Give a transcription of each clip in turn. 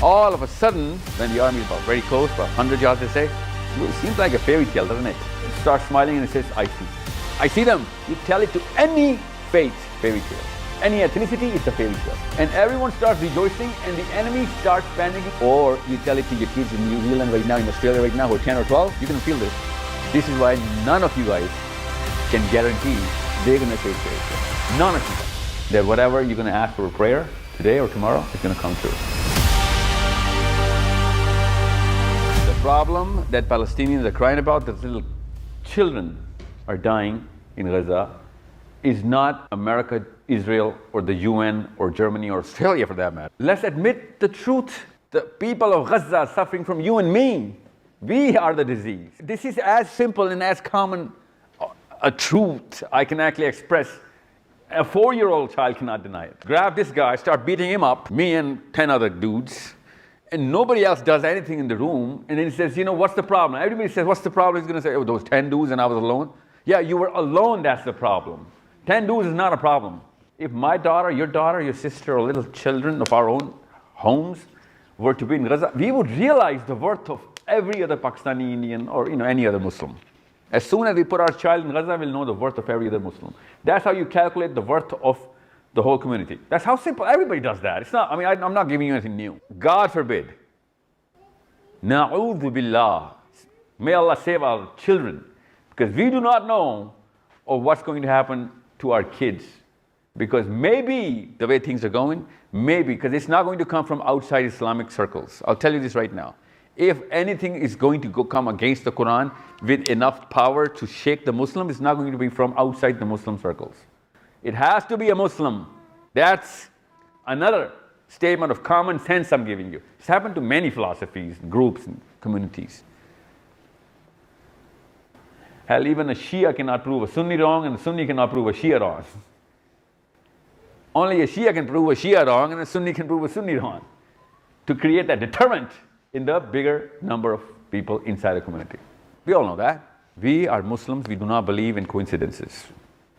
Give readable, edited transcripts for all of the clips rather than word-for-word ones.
All of a sudden, when the army is about very close, about 100 yards, they say, it seems like a fairy tale, doesn't it? It starts smiling and it says, I see. I see them. You tell it to any faith, fairy tale. Any ethnicity, it's a fairy tale. And everyone starts rejoicing and the enemy starts panicking. Or you tell it to your kids in New Zealand right now, in Australia right now, who are 10 or 12, you can feel this. This is why none of you guys can guarantee they're going to say fairy tale. None of you guys. That whatever you're going to ask for a prayer today or tomorrow is going to come true. The problem that Palestinians are crying about, that little children are dying in Gaza, is not America, Israel, or the UN, or Germany, or Australia for that matter. Let's admit the truth. The people of Gaza are suffering from you and me. We are the disease. This is as simple and as common a truth I can actually express. A 4-year-old child cannot deny it. Grab this guy, start beating him up, me and 10 other dudes, and nobody else does anything in the room, and then he says, you know, what's the problem? Everybody says, what's the problem? He's going to say, oh, those 10 dudes and I was alone. Yeah, you were alone, that's the problem. 10 dudes is not a problem. If my daughter, your sister, or little children of our own homes were to be in Gaza, we would realize the worth of every other Pakistani, Indian, or any other Muslim. As soon as we put our child in Gaza, we'll know the worth of every other Muslim. That's how you calculate the worth of the whole community. That's how simple. Everybody does that. It's not, I'm not giving you anything new. God forbid. Na'udhu billah. May Allah save our children. Because we do not know of what's going to happen to our kids. Because maybe the way things are going, maybe, because it's not going to come from outside Islamic circles. I'll tell you this right now. If anything is going to come against the Quran with enough power to shake the Muslim, it's not going to be from outside the Muslim circles. It has to be a Muslim. That's another statement of common sense I'm giving you. It's happened to many philosophies, groups, and communities. Hell, even a Shia cannot prove a Sunni wrong, and a Sunni cannot prove a Shia wrong. Only a Shia can prove a Shia wrong, and a Sunni can prove a Sunni wrong. To create that deterrent in the bigger number of people inside a community. We all know that. We are Muslims, we do not believe in coincidences.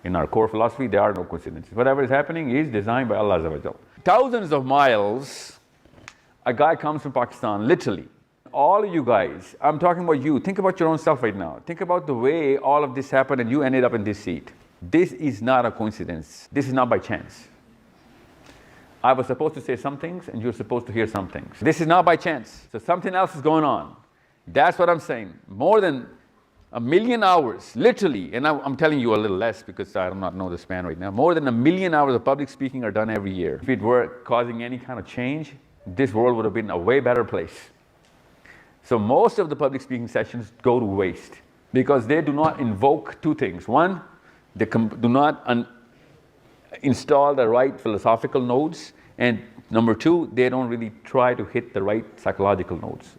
In our core philosophy, there are no coincidences. Whatever is happening is designed by Allah Azza wa Jal. Thousands of miles, a guy comes from Pakistan, literally. All of you guys, I'm talking about you, think about your own self right now. Think about the way all of this happened and you ended up in this seat. This is not a coincidence. This is not by chance. I was supposed to say some things and you're supposed to hear some things. This is not by chance. So something else is going on. That's what I'm saying. More than 1 million hours, literally, and I'm telling you a little less because I do not know the span right now. More than 1 million hours of public speaking are done every year. If it were causing any kind of change, this world would have been a way better place. So most of the public speaking sessions go to waste because they do not invoke two things. One, they do not install the right philosophical nodes, and number two, they don't really try to hit the right psychological nodes.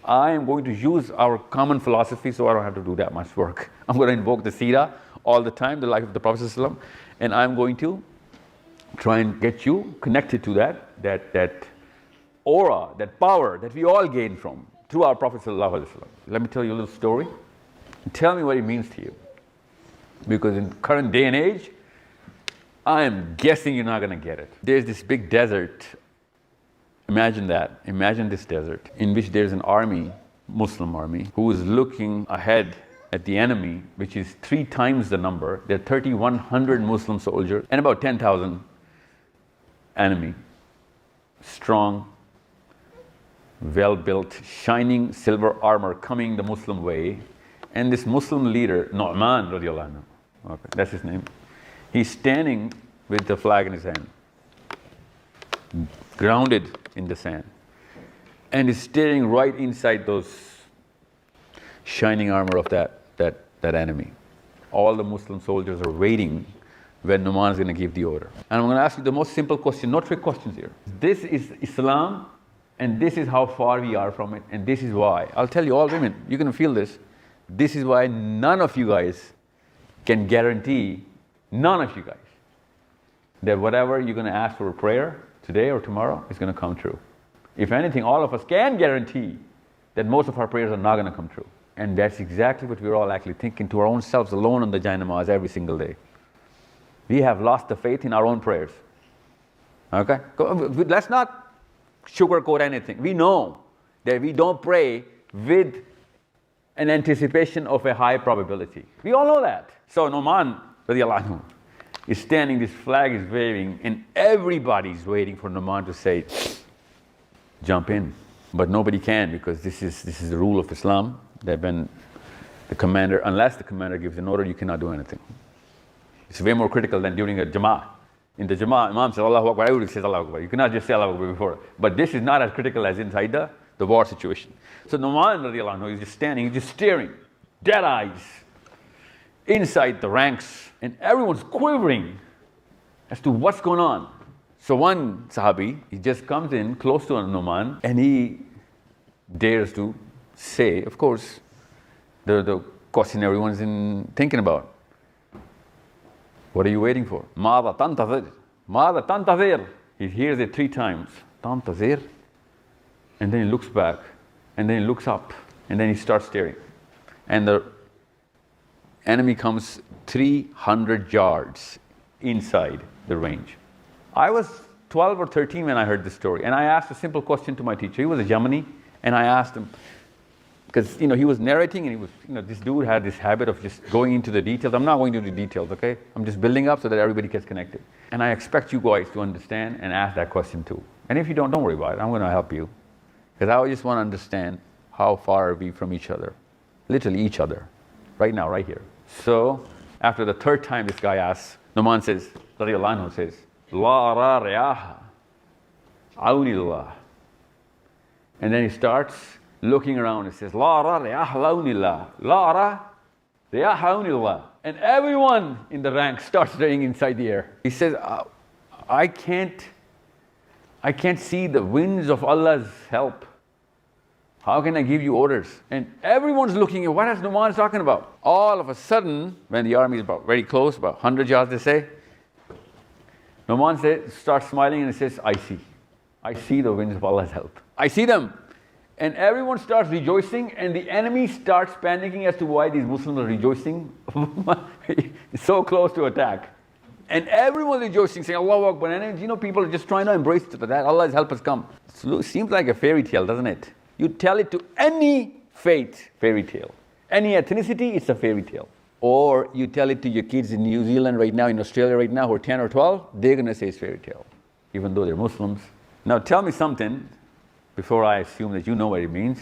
I am going to use our common philosophy so I don't have to do that much work. I'm going to invoke the Sirah all the time, the life of the Prophet ﷺ, and I'm going to try and get you connected to that aura, that power that we all gain from through our Prophet ﷺ. Let me tell you a little story. Tell me what it means to you. Because in current day and age, I am guessing you're not going to get it. There's this big desert. Imagine that. Imagine this desert in which there's an army, Muslim army, who is looking ahead at the enemy, which is 3 times the number. There are 3,100 Muslim soldiers and about 10,000 enemy. Strong, well-built, shining silver armor coming the Muslim way. And this Muslim leader, Nu'man radiallahu anhu, okay, that's his name. He's standing with the flag in his hand, grounded in the sand, and is staring right inside those shining armor of that enemy. All the Muslim soldiers are waiting when Nu'man is going to give the order. And I'm going to ask you the most simple question, no trick questions here. This is Islam, and this is how far we are from it, and this is why. I'll tell you, all women, you're going to feel this. This is why none of you guys can guarantee, none of you guys, that whatever you're going to ask for a prayer today or tomorrow is going to come true. If anything, all of us can guarantee that most of our prayers are not going to come true. And that's exactly what we're all actually thinking to our own selves alone on the Jainamaz every single day. We have lost the faith in our own prayers. Okay? Let's not sugarcoat anything. We know that we don't pray with an anticipation of a high probability. We all know that. So Nu'man radiallahu anhu is standing, this flag is waving, and everybody's waiting for Nu'man to say, jump in. But nobody can, because this is the rule of Islam, that when the commander, unless the commander gives an order, you cannot do anything. It's way more critical than during a Jama'ah. In the Jama'ah, Imam says Allahu Akbar, everybody says Allahu Akbar. You cannot just say Allahu Akbar before. But this is not as critical as inside the war situation. So Nu'man radiallahu anhu is just standing, he's just staring, dead eyes, inside the ranks, and everyone's quivering as to what's going on. So one Sahabi, he just comes in close to Nu'man, and he dares to say, of course, the question everyone's thinking about. What are you waiting for? Mada tantazir. Mada tantazir. He hears it 3 times. Tantazir. And then he looks back. And then he looks up. And then he starts staring. And the enemy comes 300 yards inside the range. I was 12 or 13 when I heard this story. And I asked a simple question to my teacher. He was a Yemeni. And I asked him, because he was narrating, and he was, this dude had this habit of just going into the details. I'm not going into the details, okay? I'm just building up so that everybody gets connected. And I expect you guys to understand and ask that question too. And if you don't worry about it. I'm going to help you. Because I just want to understand how far are we from each other. Literally each other. Right now, right here. So, after the 3rd time this guy asks, Nu'man says, radiallahu anhu says, La ara riyaha, awnillah. And then he starts looking around and says, La ara riyaha lawnillah, la ara riyaha awnillah. And everyone in the ranks starts running inside the air. He says, I can't see the winds of Allah's help. How can I give you orders? And everyone's looking at what is Nu'man talking about. All of a sudden, when the army is about very close, about 100 yards they say, Nu'man starts smiling and he says, I see the winds of Allah's help. I see them. And everyone starts rejoicing, and the enemy starts panicking as to why these Muslims are rejoicing. It's so close to attack. And everyone rejoicing, saying, Allahu Akbar. And people are just trying to embrace that Allah's help has come. It seems like a fairy tale, doesn't it? You tell it to any faith, fairy tale. Any ethnicity, it's a fairy tale. Or you tell it to your kids in New Zealand right now, in Australia right now, who are 10 or 12, they're going to say it's fairy tale, even though they're Muslims. Now tell me something, before I assume that you know what it means.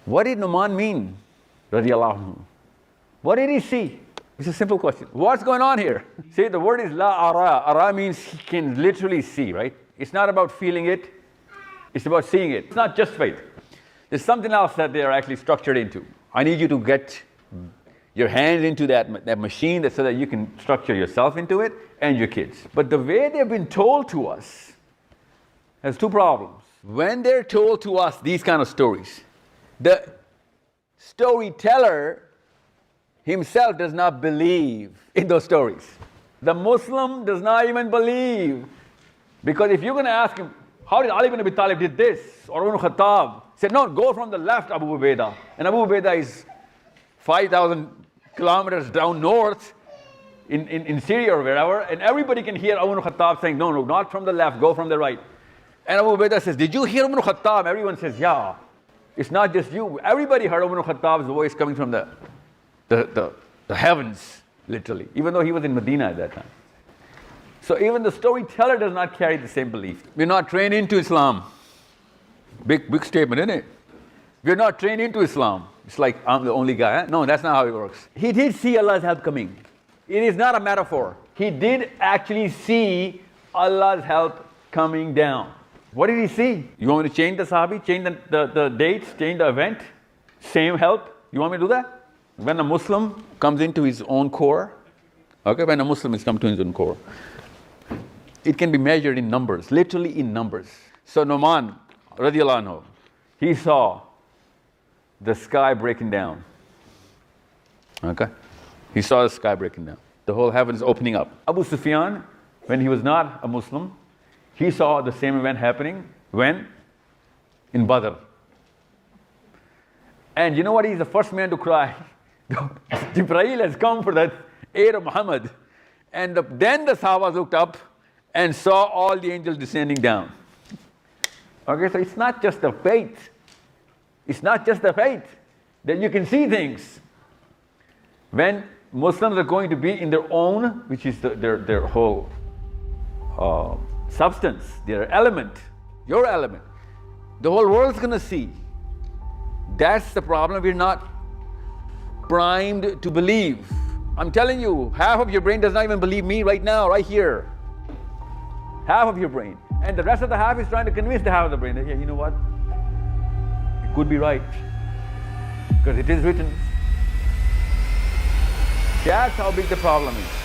What did Nu'man mean? Radiallahu anhu. What did he see? It's a simple question. What's going on here? See, the word is la ara. Ara means he can literally see, right? It's not about feeling it. It's about seeing it. It's not just faith. There's something else that they are actually structured into. I need you to get your hands into that machine so that you can structure yourself into it and your kids. But the way they've been told to us has 2 problems. When they're told to us these kind of stories, the storyteller himself does not believe in those stories. The Muslim does not even believe. Because if you're going to ask him, how did Ali ibn Abi Talib did this? Or Umar Khattab said, no, go from the left, Abu Ubaidah. And Abu Ubaidah is 5,000 kilometers down north in Syria or wherever. And everybody can hear Umar Khattab saying, no, not from the left, go from the right. And Abu Ubaidah says, did you hear Umar Khattab? Everyone says, yeah. It's not just you. Everybody heard Umar Khattab's voice coming from the heavens, literally, even though he was in Medina at that time. So even the storyteller does not carry the same belief. We're not trained into Islam. Big statement, isn't it? We're not trained into Islam. It's like, I'm the only guy. No, that's not how it works. He did see Allah's help coming. It is not a metaphor. He did actually see Allah's help coming down. What did he see? You want me to change the Sahabi, change the dates, change the event? Same help? You want me to do that? When a Muslim comes into his own core, okay, when a Muslim is come to his own core, it can be measured in numbers, literally in numbers. So Nu'man, radiallahu anhu, he saw the sky breaking down. Okay? He saw the sky breaking down. The whole heavens opening up. Abu Sufyan, when he was not a Muslim, he saw the same event happening when? In Badr. And you know what? He's the first man to cry. Jibreel has come for that heir of Muhammad. And then the Sahabas looked up and saw all the angels descending down. Okay, so it's not just the faith. It's not just the faith that you can see things. When Muslims are going to be in their own, which is their whole substance, their element, your element, the whole world's going to see. That's the problem. We're not primed to believe. I'm telling you, half of your brain does not even believe me right now, right here. Half of your brain. And the rest of the half is trying to convince the half of the brain that, yeah, you know what? It could be right. Because it is written. That's how big the problem is.